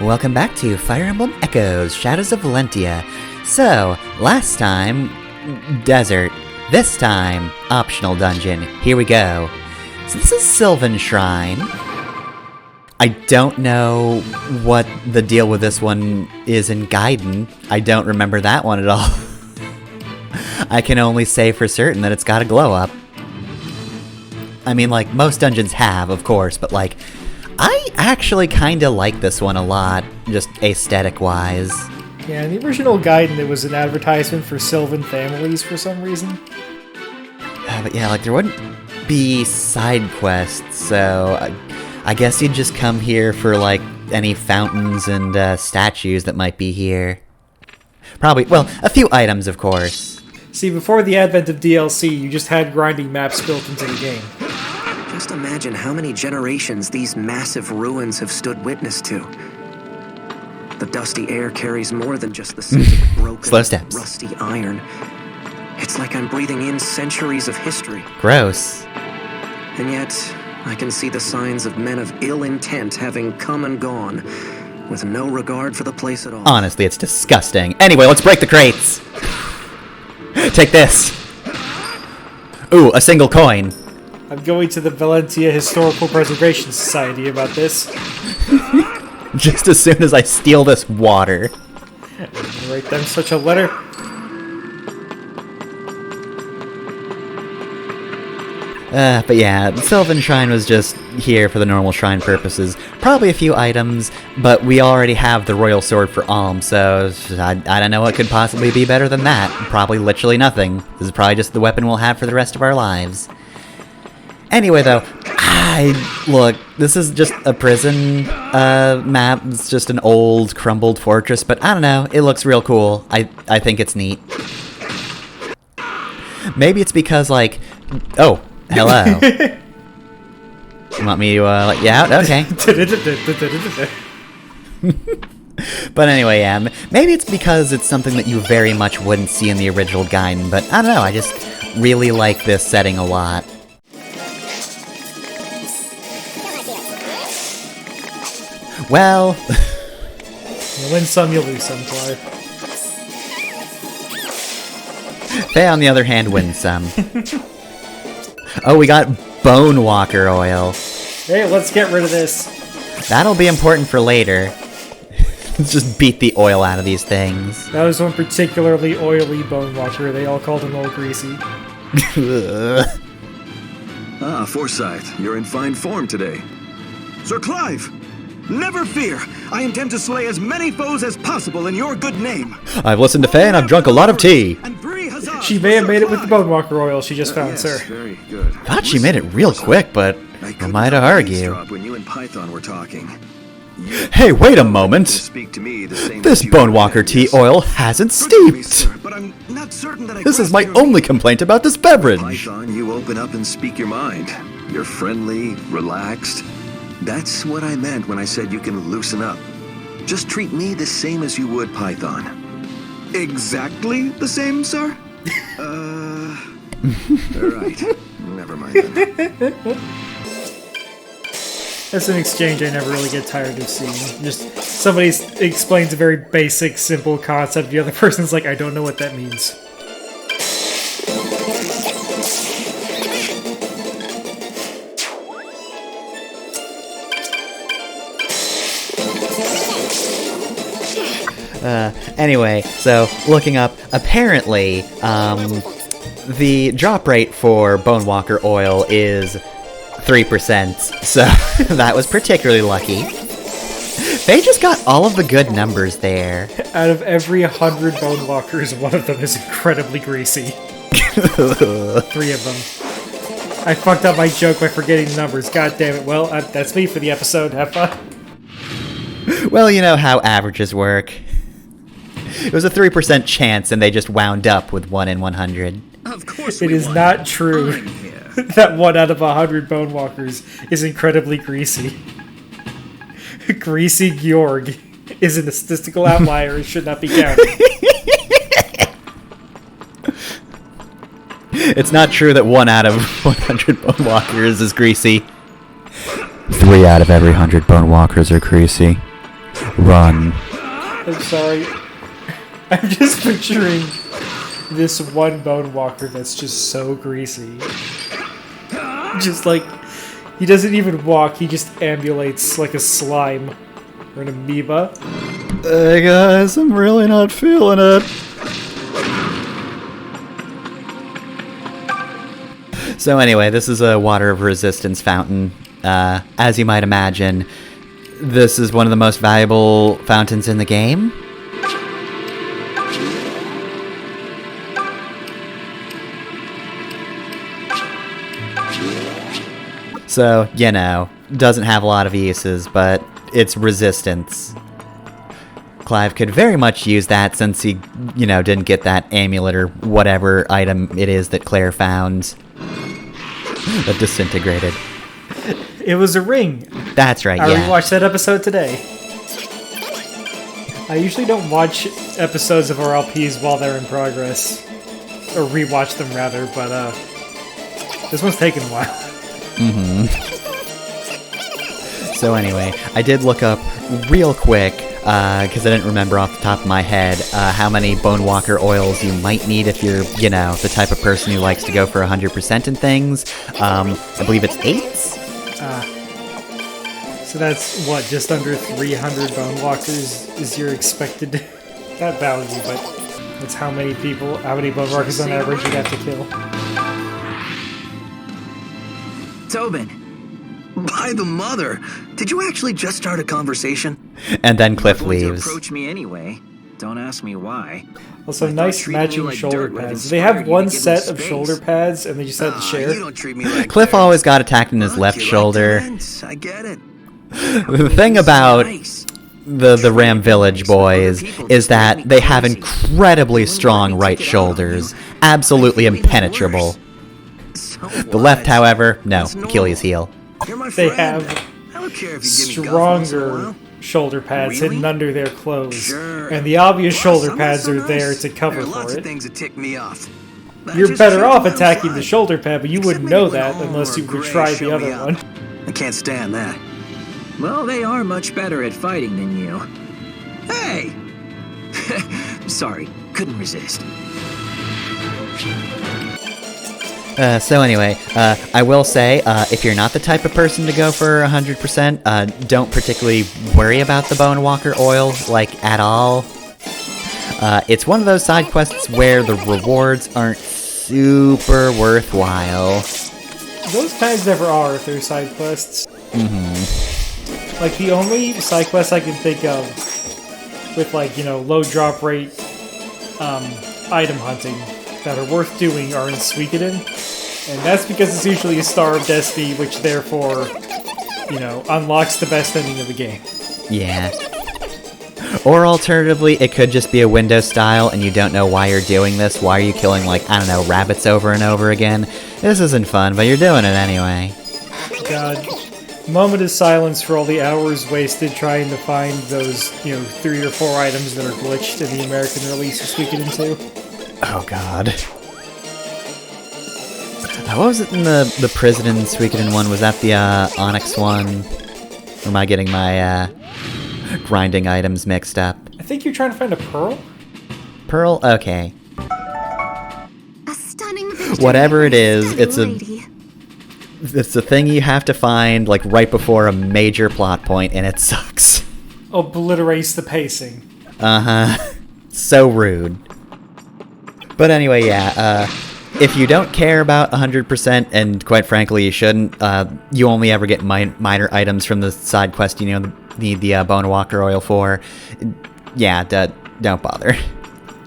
Welcome back to Fire Emblem Echoes, Shadows of Valentia. So, last time, desert. This time, optional dungeon. Here we go. So this is Sylvan Shrine. I don't know what the deal with this one is in Gaiden. I don't remember that one at all. I can only say for certain that it's got a glow up. I mean, like, most dungeons have, of course, but like, I actually kinda like this one a lot, just aesthetic-wise. Yeah, in the original Gaiden, it was an advertisement for Sylvan families for some reason. But yeah, like, there wouldn't be side quests, so I guess you'd just come here for, like, any fountains and statues that might be here. Probably, well, a few items, of course. See, before the advent of DLC, you just had grinding maps built into the game. Just imagine how many generations these massive ruins have stood witness to. The dusty air carries more than just the scent of broken, Slow steps. rusty iron. It's like I'm breathing in centuries of history. Gross. And yet, I can see the signs of men of ill intent having come and gone, with no regard for the place at all. Honestly, it's disgusting. Anyway, let's break the crates! Take this! Ooh, a single coin. I'm going to the Valentia Historical Preservation Society about this. Just as soon as I steal this water. Write them such a letter. But yeah, Sylvan Shrine was just here for the normal shrine purposes. Probably a few items, but we already have the Royal Sword for Alm, so I don't know what could possibly be better than that. Probably literally nothing. This is probably just the weapon we'll have for the rest of our lives. Anyway, though, look, this is just a prison map. It's just an old, crumbled fortress, but I don't know. It looks real cool. I think it's neat. Maybe it's because, like... Oh, hello. You want me to let you out? Okay. But anyway, yeah, maybe it's because it's something that you very much wouldn't see in the original Gaiden, but I don't know, I just really like this setting a lot. Well... You win some, you lose some, Clark. Faye, on the other hand, wins some. Oh, we got Bone Walker oil. Hey, let's get rid of this. That'll be important for later. Let's just beat the oil out of these things. That was one particularly oily bone watcher. They all called him Old Greasy. Ah, Forsyth, you're in fine form today. Sir Clive! Never fear! I intend to slay as many foes as possible in your good name! I've listened to Faye and I've drunk a lot of tea. She may have made it with the bone walker oil she just found, sir. Very good. Thought she made it real quick, but I might argue. When you and Python were talking. Hey, wait a moment! Speak to me the same This as you Bone did Walker then, tea yes. oil hasn't Forgive me, steeped! sir, but I'm not certain that I This is grasp my your only meaning. complaint about this beverage! Python, you open up and speak your mind. You're friendly, relaxed. That's what I meant when I said you can loosen up. Just treat me the same as you would Python. Exactly the same, sir? Alright. Never mind then. That's an exchange I never really get tired of seeing. Just somebody explains a very basic, simple concept. The other person's like, I don't know what that means. Anyway, so, looking up, apparently, the drop rate for Bone Walker oil is 3%, so that was particularly lucky. They just got all of the good numbers there. Out of every 100 bone walkers, one of them is incredibly greasy. 3 of them. I fucked up my joke by forgetting the numbers. God damn it. Well, that's me for the episode. Have fun. Well, you know how averages work. It was a 3% chance, and they just wound up with 1 in 100. Of course It is not true that 1 out of 100 bone walkers is incredibly greasy. Greasy Georg is a statistical outlier and should not be counted. It's not true that 1 out of 100 bone walkers is greasy. 3 out of every 100 bone walkers are greasy. Run. I'm sorry. I'm just picturing this one bone walker that's just so greasy. Just like, he doesn't even walk, he just ambulates like a slime or an amoeba. Hey guys, I'm really not feeling it. So anyway, this is a water of resistance fountain. As you might imagine, this is one of the most valuable fountains in the game. So, you know, doesn't have a lot of uses, but it's resistance. Clive could very much use that since he, you know, didn't get that amulet or whatever item it is that Claire found that disintegrated. It was a ring. That's right, I yeah. rewatched that episode today. I usually don't watch episodes of RLPs while they're in progress. Or rewatch them, rather, but, this one's taken a while. So anyway, I did look up real quick, because I didn't remember off the top of my head, how many Bone Walker oils you might need if you're, you know, the type of person who likes to go for 100% in things. I believe it's 8? So that's, what, just under 300 Bone Walkers is your expected, not value, but that's how many Bone Walkers on average you have to kill. Tobin, by the mother, did you actually just start a conversation? And then Cliff You're going to leaves. approach me anyway. Don't ask me why. Also, I thought nice treating me matching like shoulder dirt would have pads. They inspired have you one to give me set of space. shoulder pads, and they just had to share. You don't treat me like Cliff dirt. always got attacked in his Look, left you like shoulder. defense. I get it. The thing about Nice. the Ram Village boys is that they have incredibly strong right shoulders. Absolutely impenetrable. So The left, what? however, no, That's normal. Achilles heel. You're my They friend. have I don't care if you give me guff once in a stronger while. shoulder pads Really? hidden under their clothes. Sure. And the obvious Wow, shoulder someone's pads so are nice. there to cover There are lots for of it. things that tick me off. I You're just better shoot off them attacking the outside. shoulder pad, but you Except wouldn't maybe know when that all unless are you would gray try show the me other up. one. I can't stand that. Well, they are much better at fighting than you. Hey! Sorry, couldn't resist. So anyway, I will say, if you're not the type of person to go for 100%, don't particularly worry about the Bone Walker oil, like, at all. It's one of those side quests where the rewards aren't super worthwhile. Those kinds never are if they're side quests. Like, the only side quests I can think of with, like, you know, low drop rate item hunting that are worth doing are in Suikoden. And that's because it's usually a Star of Destiny, which therefore, you know, unlocks the best ending of the game. Yeah. Or alternatively, it could just be a Windows style and you don't know why you're doing this. Why are you killing, like, I don't know, rabbits over and over again? This isn't fun, but you're doing it anyway. God. Moment of silence for all the hours wasted trying to find those, you know, 3 or 4 items that are glitched in the American release of Suikoden 2. Oh god. What was it in the prison in Suikoden 1? Was that the Onyx one? Or am I getting my grinding items mixed up? I think you're trying to find a pearl? Pearl? Okay. A stunning vision. Whatever it is, it's a Lady. it's a thing you have to find like right before a major plot point, and it sucks. Obliterates the pacing. Uh-huh. So rude. But anyway, yeah, if you don't care about 100%, and quite frankly you shouldn't, you only ever get minor items from the side quest you know need the Bone Walker oil for, yeah, don't bother.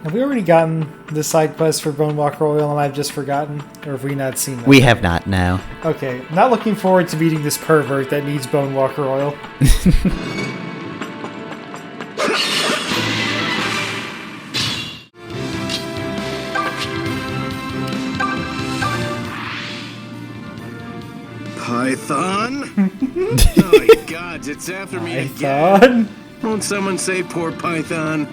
Have we already gotten the side quest for Bone Walker Oil and I've just forgotten? Or have we not seen that? We have not, no. Okay, not looking forward to meeting this pervert that needs Bone Walker Oil. Python? Oh my god, it's after me again. Python? Won't someone say poor Python?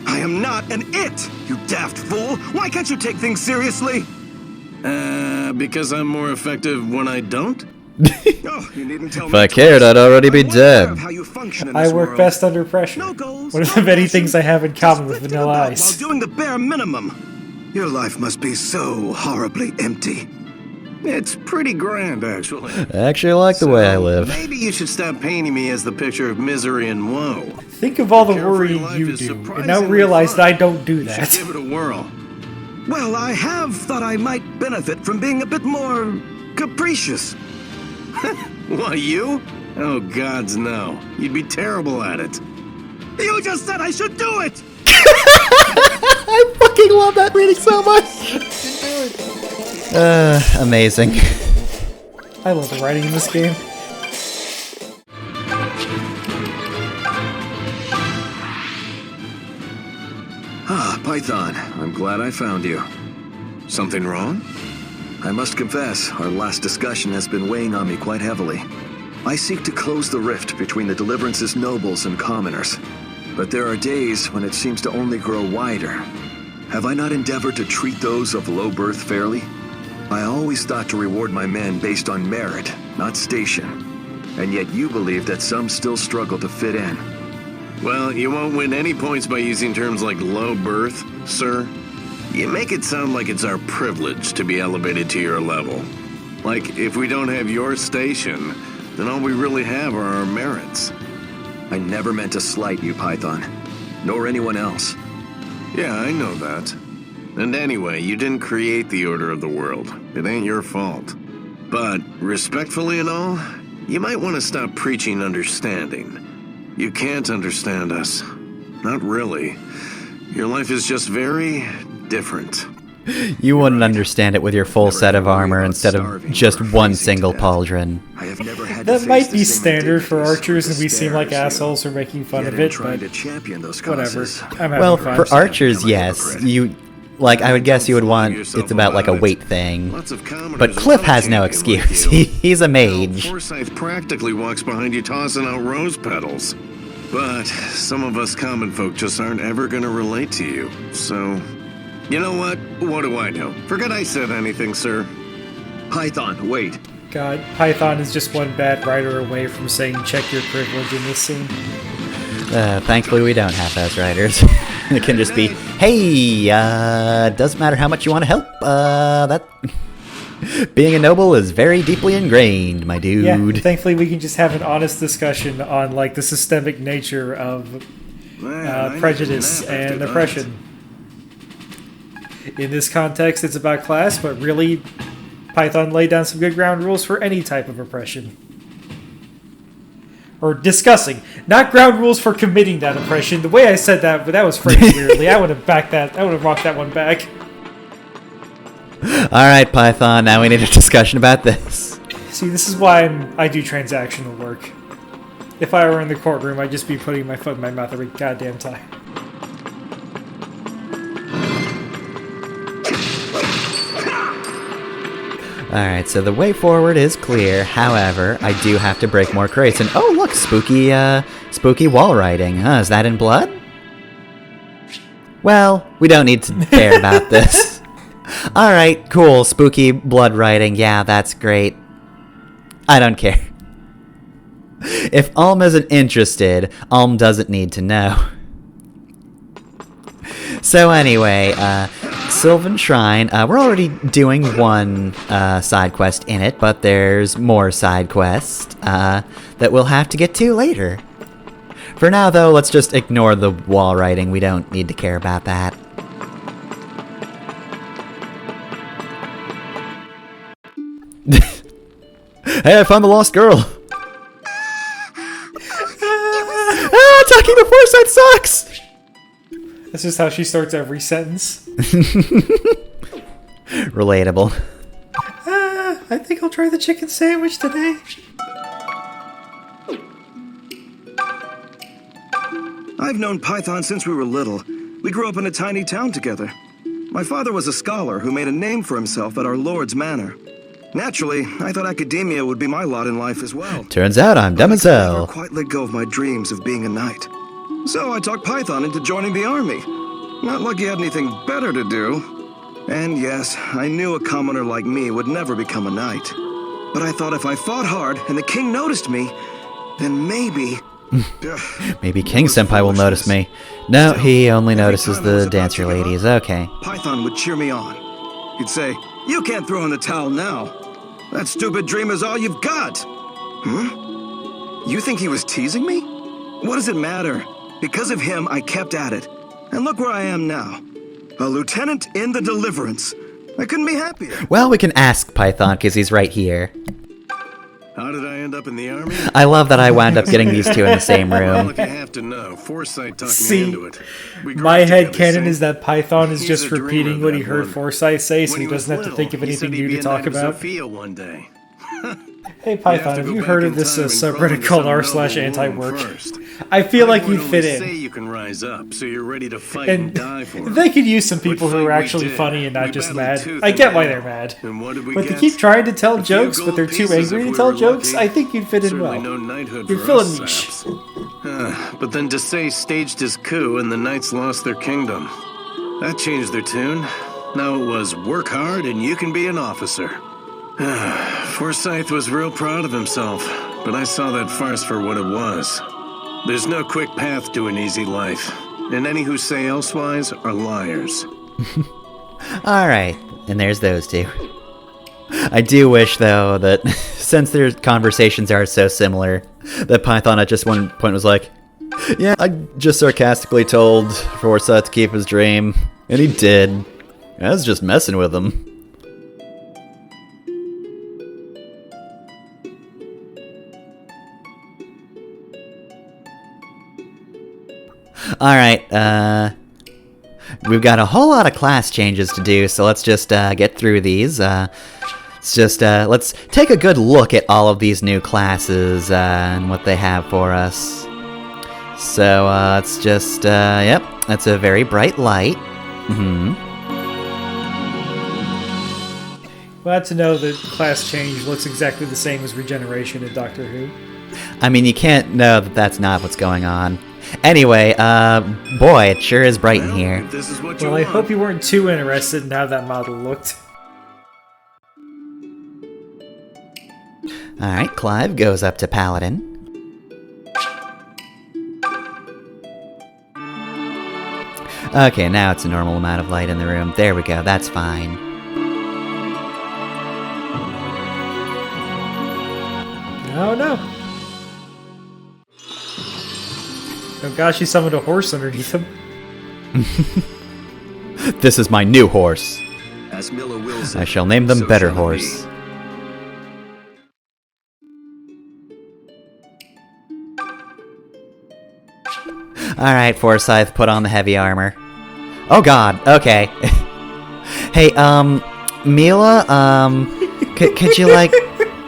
I am not an it, you daft fool! Why can't you take things seriously? Because I'm more effective when I don't? Oh, you needn't tell If me I cared, twice. I'd already be I'm well aware of dead. how you function in I this work world. best under pressure. No goals, One of no the many passion, things I have in common with just Vanilla drifting about Ice. while doing the bare minimum. Your life must be so horribly empty. It's pretty grand, actually. I actually like the way I live. Maybe you should stop painting me as the picture of misery and woe. Think of all the Carefree worrying life you is do, and now surprisingly realize fun. that I don't do You should that. give it a whirl. Well, I have thought I might benefit from being a bit more capricious. Why, you? Oh, gods, no. You'd be terrible at it. You just said I should do it! I fucking love that reading so much! Amazing. I love the writing in this game. Ah, Python, I'm glad I found you. Something wrong? I must confess, our last discussion has been weighing on me quite heavily. I seek to close the rift between the Deliverance's nobles and commoners. But there are days when it seems to only grow wider. Have I not endeavored to treat those of low birth fairly? I always thought to reward my men based on merit, not station. And yet you believe that some still struggle to fit in. Well, you won't win any points by using terms like low birth, sir. You make it sound like it's our privilege to be elevated to your level. Like, if we don't have your station, then all we really have are our merits. I never meant to slight you, Python. Nor anyone else. Yeah, I know that. And anyway, you didn't create the order of the world. It ain't your fault. But, respectfully and all, you might want to stop preaching understanding. You can't understand us. Not really. Your life is just very different. You wouldn't understand it with your full set of armor instead of just one single pauldron. I have never had That to might face be the same standard for ridiculous archers, and we seem like stares, assholes for making fun Yet of in it, trying but to champion those whatever. causes. I'm having Well, fun. for archers, yes. You, like, I would guess you would want it's about like a weight thing. Lots of commoners But Cliff want a has no champion like excuse. you. He's a mage. Forsyth practically walks behind you tossing out rose petals. But some of us common folk just aren't ever gonna relate to you. So, you know what? What do I know? Forget I said anything, sir. Python, wait. God, Python is just one bad writer away from saying check your privilege in this scene. Thankfully, we don't have those writers. It can just be, hey, doesn't matter how much you want to help. That being a noble is very deeply ingrained, my dude. Yeah, thankfully we can just have an honest discussion on like the systemic nature of prejudice and oppression. In this context, it's about class, but really, Python laid down some good ground rules for any type of oppression. Or discussing, not ground rules for committing that oppression. The way I said that, but that was phrased weirdly. I would have backed that. I would have walked that one back. Alright, Python, now we need a discussion about this. See, this is why I do transactional work. If I were in the courtroom, I'd just be putting my foot in my mouth every goddamn time. Alright, so the way forward is clear. However, I do have to break more crates. And oh, look, spooky wall writing. Huh, is that in blood? Well, we don't need to care about this. Alright, cool, spooky blood writing. Yeah, that's great. I don't care. If Alm isn't interested, Alm doesn't need to know. So anyway, Sylvan Shrine, we're already doing one side quest in it, but there's more side quests that we'll have to get to later. For now, though, let's just ignore the wall writing. We don't need to care about that. Hey, I found the lost girl! Talking to Foresight sucks! This is how she starts every sentence. Relatable. I think I'll try the chicken sandwich today. I've known Python since we were little. We grew up in a tiny town together. My father was a scholar who made a name for himself at our Lord's manor. Naturally, I thought academia would be my lot in life as well. Turns out I'm dumb as I never hell. quite let go of my dreams of being a knight. So I talked Python into joining the army. Not like he had anything better to do. And yes, I knew a commoner like me would never become a knight. But I thought if I fought hard and the king noticed me, then maybe... Maybe King Senpai will notice me. No, he only notices the dancer ladies. Okay. Python would cheer me on. He'd say, "You can't throw in the towel now. That stupid dream is all you've got." You think he was teasing me? What does it matter? Because of him, I kept at it. And look where I am now. A lieutenant in the Deliverance. I couldn't be happier. Well, we can ask Python, because he's right here. How did I end up in the army? I love that I wound up getting these two in the same Well, room. if you have to know, Forsyth talked me See, into it. We grew my up head together, canon see? is that Python is He's just a dreamer, repeating what he that heard one. Forsyth say, so When he was doesn't have to little, think of he anything said he'd new be to a talk knight of about. Sophia one day. Hey Python, have to you go heard back of in this time and crawl subreddit into called some r noble slash womb anti-work? first. I feel like I would you'd fit only say in. you can rise up, so you're ready to fight and die for it. They could use some What people who fight are we actually did, funny and not we just battled mad. tooth I and get why nail. they're mad. And what did we But they get? keep trying to tell A few jokes, but gold they're too pieces angry if to we tell were jokes. lucky. I think you'd fit in Certainly well. no knighthood You're for filling us niche. saps. But then Desai staged his coup and the knights lost their kingdom. That changed their tune. Now it was work hard and you can be an officer. Forsyth was real proud of himself, but I saw that farce for what it was. There's no quick path to an easy life, and any who say elsewise are liars. Alright, and there's those two. I do wish, though, that since their conversations are so similar, that Python at just one point was like, "Yeah, I just sarcastically told Forsyth to keep his dream, and he did. I was just messing with him." Alright, we've got a whole lot of class changes to do, so let's just get through these. Let's take a good look at all of these new classes and what they have for us. So, it's just, yep, that's a very bright light. Glad to know that class change looks exactly the same as regeneration in Doctor Who. I mean, you can't know that that's not what's going on. Anyway, boy, it sure is bright in here. If this is what you Well, I want. hope you weren't too interested in how that model looked. Alright, Clive goes up to Paladin. Okay, now it's a normal amount of light in the room. There we go, that's fine. Oh no. Oh gosh, he summoned a horse underneath him. This is my new horse. As Miller wills I it, shall name them so Better shall it Horse. be. Alright, Forsyth, put on the heavy armor. Oh god, okay. Hey, Mila, could you, like,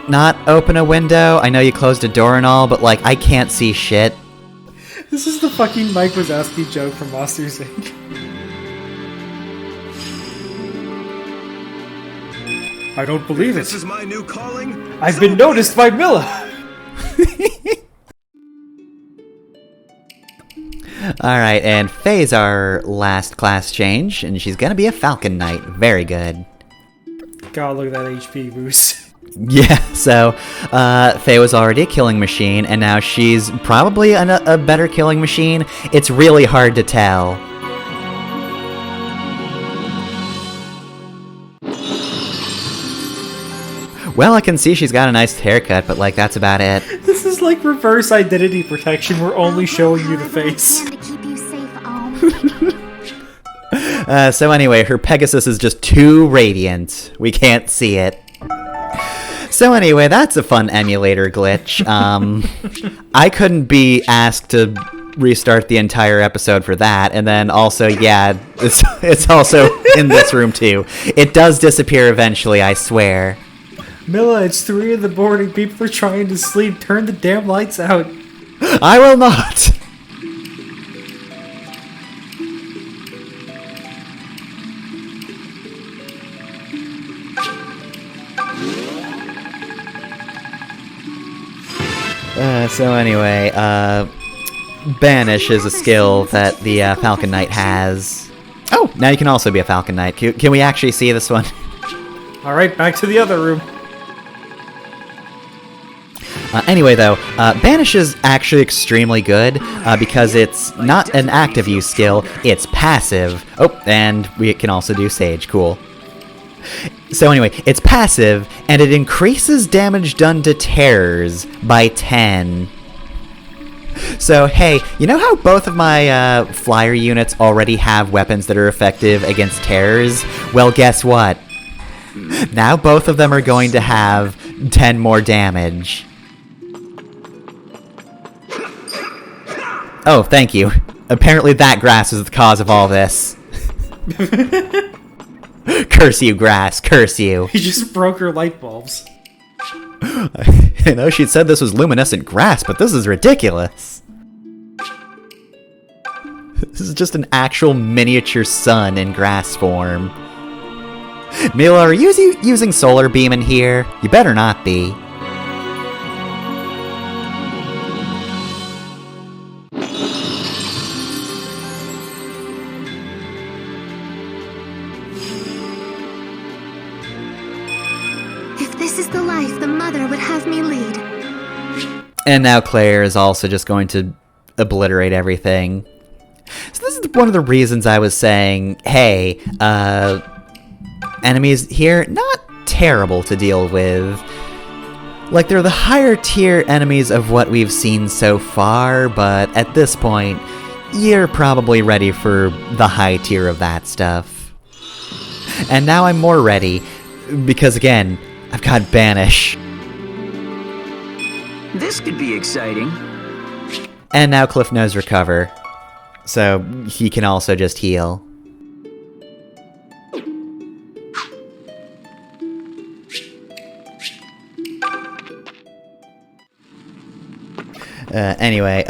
not open a window? I know you closed a door and all, but, like, I can't see shit. This is the fucking Mike Wazowski joke from Monsters Inc. I don't believe This it. is my new calling. I've been noticed by Milla. Alright, and Faye's our last class change, and she's gonna be a Falcon Knight. Very good. God, look at that HP boost. Yeah, so, Faye was already a killing machine, and now she's probably a better killing machine. It's really hard to tell. Well, I can see she's got a nice haircut, but, like, that's about it. This is like reverse identity protection. We're only showing you the face. To keep you safe, So anyway, her Pegasus is just too radiant. We can't see it. So anyway, that's a fun emulator glitch. I couldn't be asked to restart the entire episode for that, and then also, yeah, it's also in this room too. It does disappear eventually, I swear. Milla, it's 3 in the morning. People are trying to sleep. Turn the damn lights out. I will not! So anyway, Banish is a skill that the Falcon Knight has. Oh, now you can also be a Falcon Knight. Can we actually see this one? Alright, back to the other room. Anyway, though, Banish is actually extremely good because it's not an active use skill, it's passive. Oh, and we can also do Sage, cool. So anyway, it's passive, and it increases damage done to terrors by 10. So hey, you know how both of my flyer units already have weapons that are effective against terrors? Well, guess what? Now both of them are going to have 10 more damage. Oh, thank you. Apparently that grass is the cause of all this. Curse you, grass. Curse you. He just broke her light bulbs. I know she'd said this was luminescent grass, but this is ridiculous. This is just an actual miniature sun in grass form. Mila, are you using solar beam in here? You better not be. If this is the life the mother would have me lead. And now Claire is also just going to obliterate everything. So this is one of the reasons I was saying, hey, enemies here, not terrible to deal with. Like, they're the higher tier enemies of what we've seen so far, but at this point, you're probably ready for the high tier of that stuff. And now I'm more ready, because again, I've got Banish. This could be exciting. And now Cliff knows Recover, so he can also just heal. Anyway,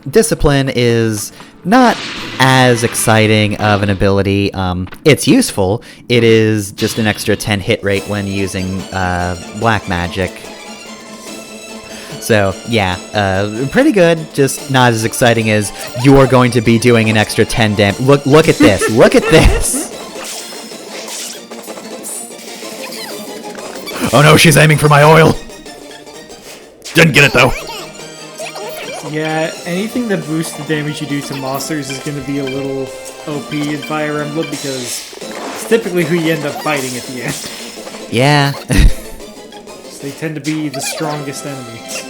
Discipline is not as exciting of an ability. It's useful. It is just an extra 10 hit rate when using black magic. So, yeah, pretty good, just not as exciting as you're going to be doing an extra 10 damage. Look at this, look at this! Oh no, she's aiming for my oil! Didn't get it though. Yeah, anything that boosts the damage you do to monsters is going to be a little OP in Fire Emblem because it's typically who you end up fighting at the end. Yeah. They tend to be the strongest enemies.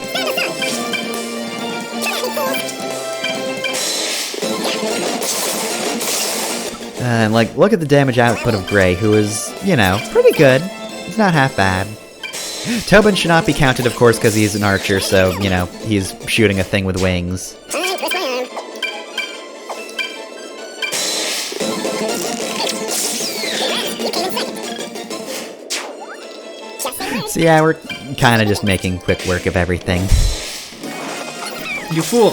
And, like, look at the damage output of Gray, who is, you know, pretty good. He's not half bad. Tobin should not be counted, of course, because he's an archer, so, you know, he's shooting a thing with wings. So yeah, we're kind of just making quick work of everything. You fool!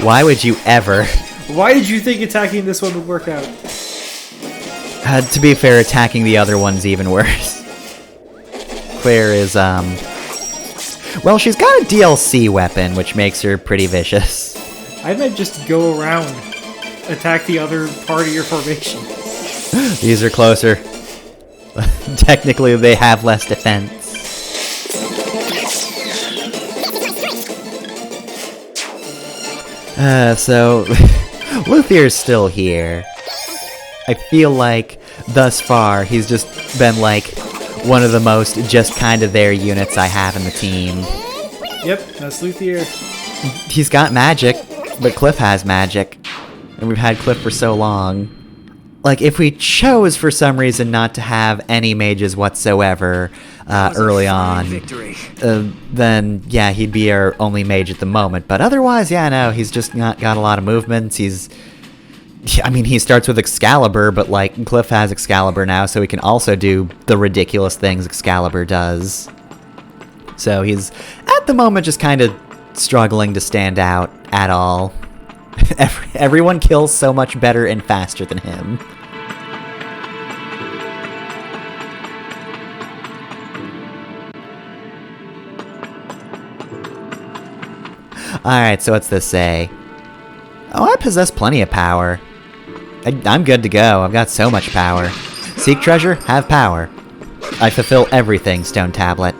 Why would you ever? Why did you think attacking this one would work out? To be fair, attacking the other one's even worse. Claire is, well, she's got a DLC weapon, which makes her pretty vicious. I might just go around, attack the other part of your formation. These are closer. Technically, they have less defense. So, Luthier's still here. I feel like, thus far, he's just been, like, one of the most just kind of there units I have in the team. Yep, that's Luthier. He's got magic, but Cliff has magic. And we've had Cliff for so long. Like, if we chose for some reason not to have any mages whatsoever early on, then, yeah, he'd be our only mage at the moment. But otherwise, yeah, no, he's just not got a lot of movements. I mean, he starts with Excalibur, but, like, Cliff has Excalibur now, so he can also do the ridiculous things Excalibur does. So he's, at the moment, just kind of struggling to stand out at all. Everyone kills so much better and faster than him. Alright, so what's this say? Oh, I possess plenty of power. I'm good to go. I've got so much power. Seek treasure, have power. I fulfill everything, Stone Tablet.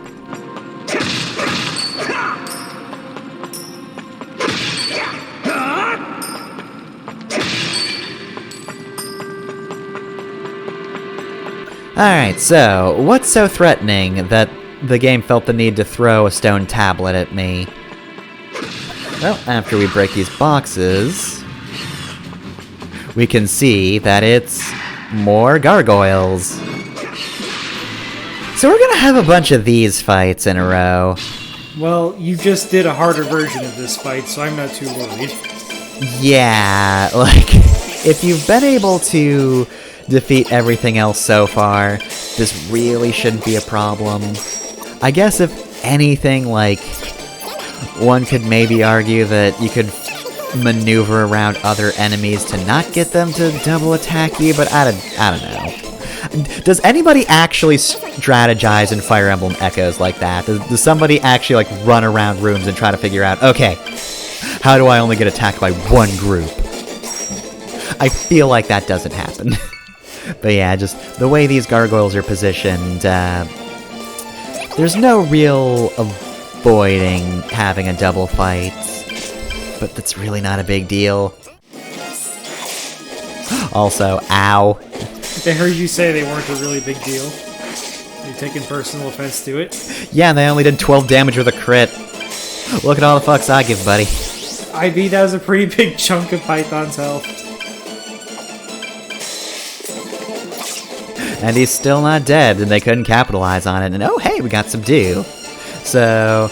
Alright, so, what's so threatening that the game felt the need to throw a stone tablet at me? Well, after we break these boxes, we can see that it's more gargoyles. So we're gonna have a bunch of these fights in a row. Well, you just did a harder version of this fight, so I'm not too worried. Yeah, like, if you've been able to defeat everything else so far, this really shouldn't be a problem. I guess if anything, like, one could maybe argue that you could maneuver around other enemies to not get them to double attack you, but I don't know. Does anybody actually strategize in Fire Emblem Echoes like that? Does somebody actually, like, run around rooms and try to figure out, okay, how do I only get attacked by one group? I feel like that doesn't happen. But yeah, just the way these gargoyles are positioned, there's no real avoiding having a double fight, but that's really not a big deal. Also, ow. They heard you say they weren't a really big deal. Are you taking personal offense to it? Yeah, and they only did 12 damage with a crit. Look at all the fucks I give, buddy. I mean, that was a pretty big chunk of Python's health. And he's still not dead, and they couldn't capitalize on it. And oh, hey, we got Subdue. So,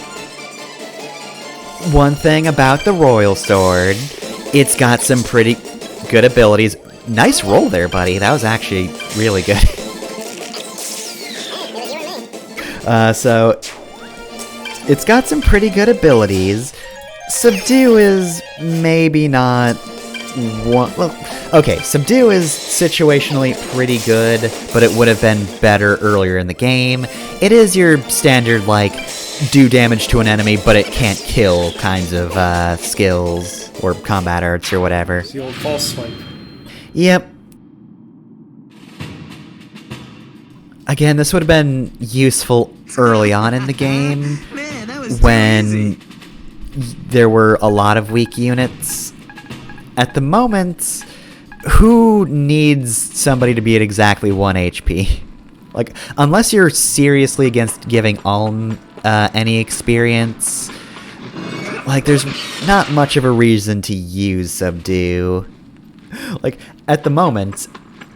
one thing about the Royal Sword, it's got some pretty good abilities. Nice roll there, buddy. That was actually really good. So, it's got some pretty good abilities. Subdue is maybe not one... Well, okay, Subdue is situationally pretty good, but it would have been better earlier in the game. It is your standard, like, do damage to an enemy, but it can't kill kinds of skills or combat arts or whatever. It's the old false swipe. Yep. Again, this would have been useful early on in the game when there were a lot of weak units. At the moment, who needs somebody to be at exactly 1 HP? Like, unless you're seriously against giving Alm any experience, like, there's not much of a reason to use Subdue. Like, at the moment,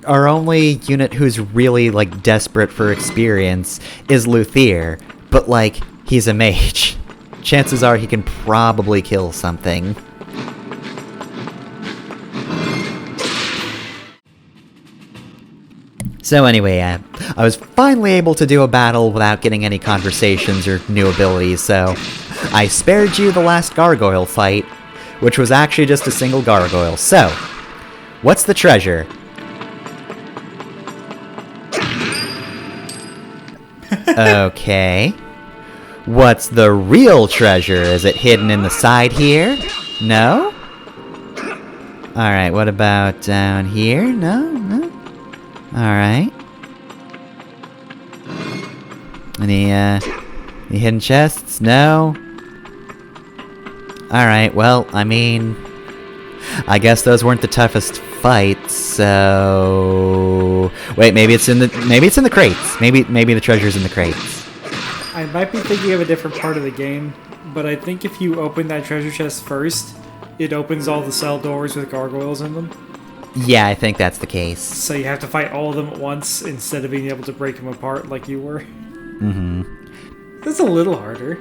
our only unit who's really, like, desperate for experience is Luthier, but, like, he's a mage. Chances are he can probably kill something. So anyway, I was finally able to do a battle without getting any conversations or new abilities, so I spared you the last gargoyle fight, which was actually just a single gargoyle. So, what's the treasure? Okay. What's the real treasure? Is it hidden in the side here? No? Alright, what about down here? No? Alright. Any hidden chests? No? Alright, well, I mean, I guess those weren't the toughest fights, so... Wait, maybe it's in the crates. Maybe the treasure's in the crates. I might be thinking of a different part of the game, but I think if you open that treasure chest first, it opens all the cell doors with gargoyles in them. Yeah, I think that's the case. So you have to fight all of them at once instead of being able to break them apart like you were. Mm-hmm. That's a little harder.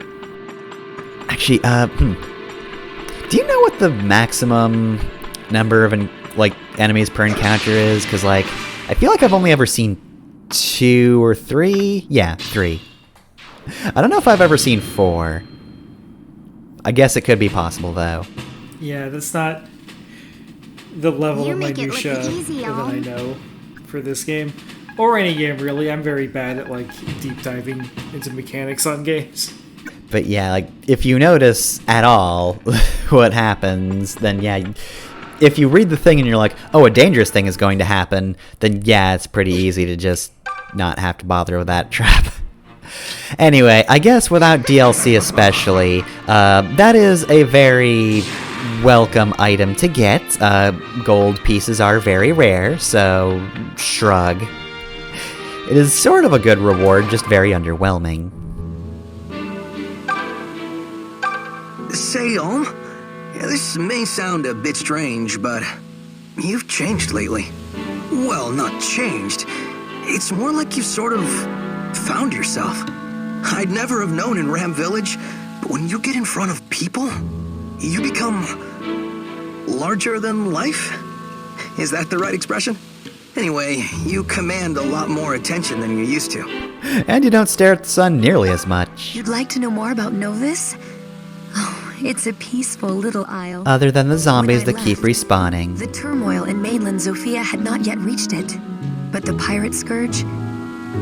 Actually, do you know what the maximum number of, enemies per encounter is? Because, I feel like I've only ever seen 2 or 3. Yeah, 3. I don't know if I've ever seen 4. I guess it could be possible, though. Yeah, that's not the level You of make it look minutia easy, that I Om. know for this game. Or any game, really. I'm very bad at, deep diving into mechanics on games. But yeah, if you notice at all what happens, then yeah, if you read the thing and you're like, oh, a dangerous thing is going to happen, then yeah, it's pretty easy to just not have to bother with that trap. Anyway, I guess without DLC especially, that is a very welcome item to get. Gold pieces are very rare, so shrug. It is sort of a good reward, just very underwhelming. Say, Olm, this may sound a bit strange, but you've changed lately. Well, not changed. It's more like you've sort of found yourself. I'd never have known in Ram Village, but when you get in front of people, you become larger than life? Is that the right expression? Anyway, you command a lot more attention than you used to. And you don't stare at the sun nearly as much. You'd like to know more about Novus? Oh, it's a peaceful little isle. Other than the zombies When I that keep left, respawning. The turmoil in mainland Zofia had not yet reached it. But the pirate scourge?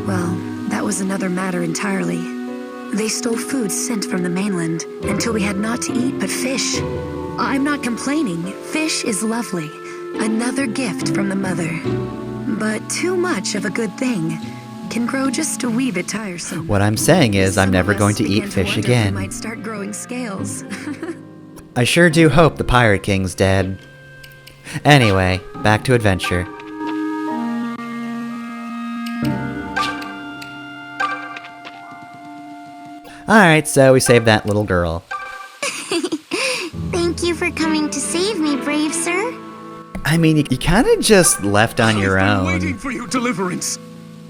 Well, that was another matter entirely. They stole food sent from the mainland until we had naught to eat but fish. I'm not complaining. Fish is lovely. Another gift from the mother. But too much of a good thing can grow just a wee bit tiresome. What I'm saying is I'm Some never of going us to eat began fish wonder if we again. might start growing scales. I sure do hope the Pirate King's dead. Anyway, back to adventure. Alright, so we saved that little girl. Thank you for coming to save me, brave sir. I mean, you kind of just left on your I've been own. waiting for your deliverance.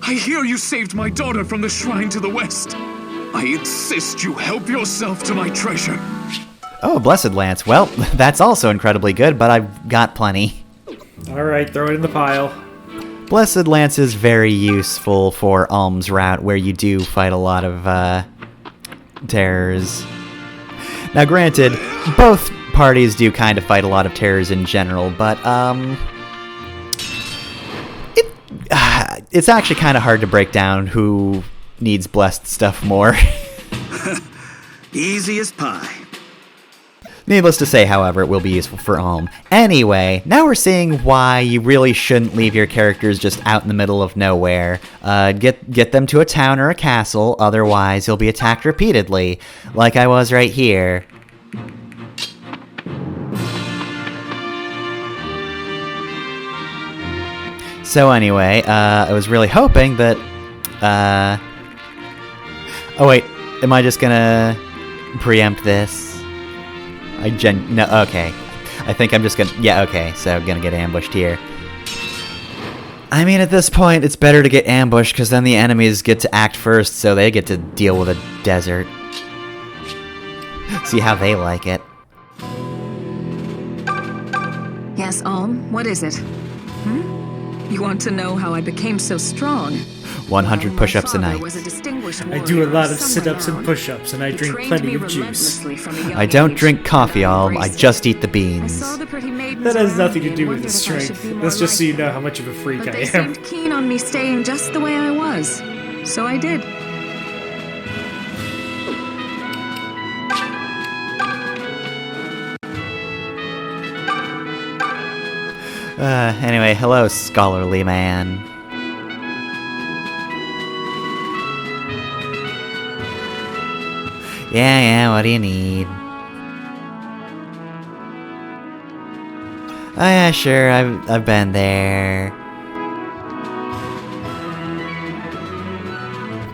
I hear you saved my daughter from the shrine to the west. I insist you help yourself to my treasure. Oh, Blessed Lance. Well, that's also incredibly good, but I've got plenty. Alright, throw it in the pile. Blessed Lance is very useful for Alm's route, where you do fight a lot of, terrors. Now, granted, both parties do kind of fight a lot of terrors in general, but, it's actually kind of hard to break down who needs blessed stuff more. Easy as pie. Needless to say, however, it will be useful for Alm. Anyway, now we're seeing why you really shouldn't leave your characters just out in the middle of nowhere. Get them to a town or a castle, otherwise you'll be attacked repeatedly, like I was right here. So anyway, I was really hoping that, oh wait, am I just gonna preempt this? No, okay. I think I'm just gonna, yeah, okay, so I'm gonna get ambushed here. I mean, at this point, it's better to get ambushed, because then the enemies get to act first, so they get to deal with a desert. See how they like it. Yes, Alm, what is it? You want to know how I became so strong? 100 push-ups a night. I do a lot of sit-ups and push-ups, and I drink plenty of juice. I don't drink coffee, Alm. I just eat the beans. That has nothing to do with the strength. That's just so you know how much of a freak I They am. seemed keen on me staying just the way I was, so I did. Anyway, hello, scholarly man. Yeah, what do you need? Oh yeah, sure, I've been there.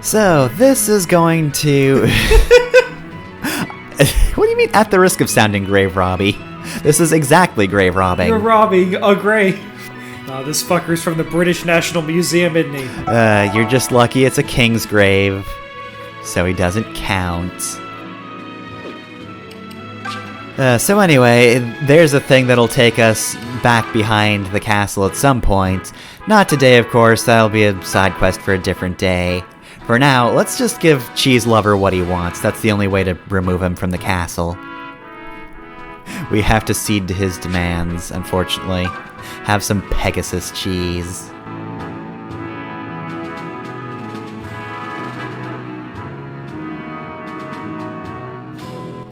So, this is going to... What do you mean, at the risk of sounding grave robby? This is exactly grave robbing. You're robbing a grave. This fucker's from the British National Museum, isn't he? You're just lucky it's a king's grave. So he doesn't count. So anyway, there's a thing that'll take us back behind the castle at some point. Not today, of course, that'll be a side quest for a different day. For now, let's just give Cheese Lover what he wants. That's the only way to remove him from the castle. We have to cede to his demands, unfortunately. Have some Pegasus cheese.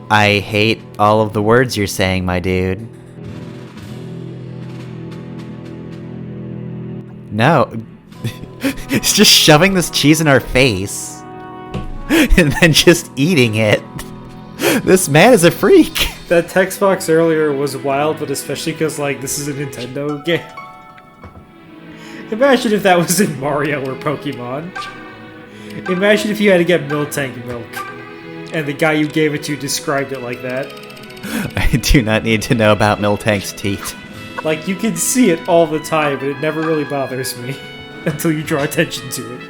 I hate all of the words you're saying, my dude. No. It's just shoving this cheese in our face. And then just eating it. This man is a freak. That text box earlier was wild, but especially because, like, this is a Nintendo game. Imagine if that was in Mario or Pokemon. Imagine if you had to get Miltank milk, and the guy you gave it to described it like that. I do not need to know about Miltank's teeth. Like, you can see it all the time, but it never really bothers me until you draw attention to it.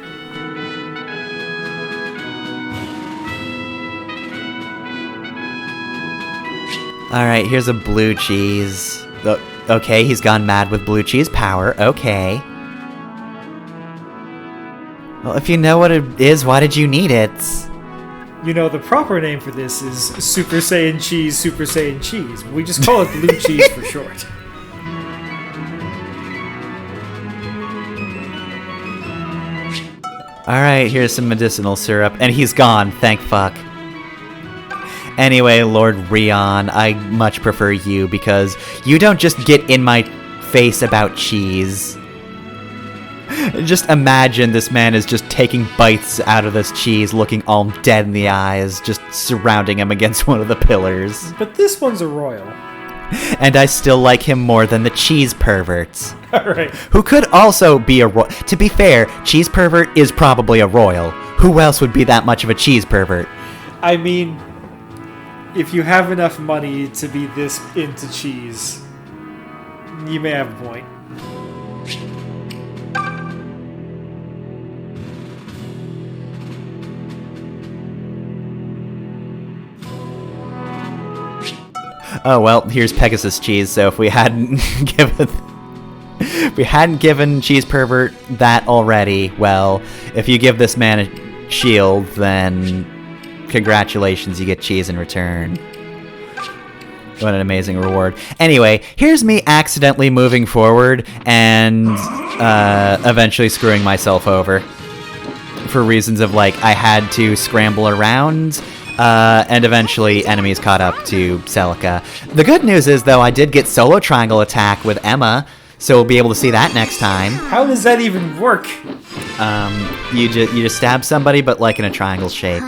Alright, here's a blue cheese. Okay, he's gone mad with blue cheese power. Okay. Well, if you know what it is, why did you need it? You know, the proper name for this is Super Saiyan Cheese, Super Saiyan Cheese. We just call it blue cheese for short. Alright, here's some medicinal syrup. And he's gone, thank fuck. Anyway, Lord Rion, I much prefer you because you don't just get in my face about cheese. Just imagine this man is just taking bites out of this cheese, looking all dead in the eyes, just surrounding him against one of the pillars. But this one's a royal. And I still like him more than the cheese perverts. Alright. Who could also be a royal. To be fair, cheese pervert is probably a royal. Who else would be that much of a cheese pervert? I mean, if you have enough money to be this into cheese, you may have a point. Oh well, here's Pegasus cheese, so if we hadn't given cheese pervert that already, well, if you give this man a shield, then congratulations, you get cheese in return. What an amazing reward. Anyway, here's me accidentally moving forward and eventually screwing myself over. For reasons of, like, I had to scramble around, and eventually enemies caught up to Celica. The good news is, though, I did get solo triangle attack with Emma, so we'll be able to see that next time. How does that even work? You just stab somebody, but like in a triangle shape.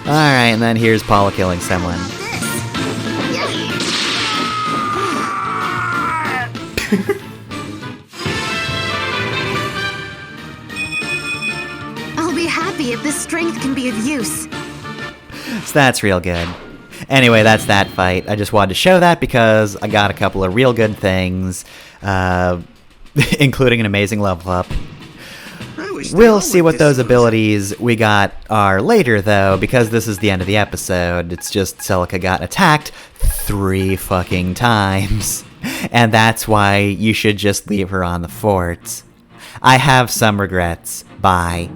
Alright, and then here's Paula killing someone. I'll be happy if this strength can be of use. So that's real good. Anyway, that's that fight. I just wanted to show that because I got a couple of real good things, including an amazing level up. We'll see what those abilities we got are later, though, because this is the end of the episode. It's just Celica got attacked 3 fucking times. And that's why you should just leave her on the fort. I have some regrets. Bye.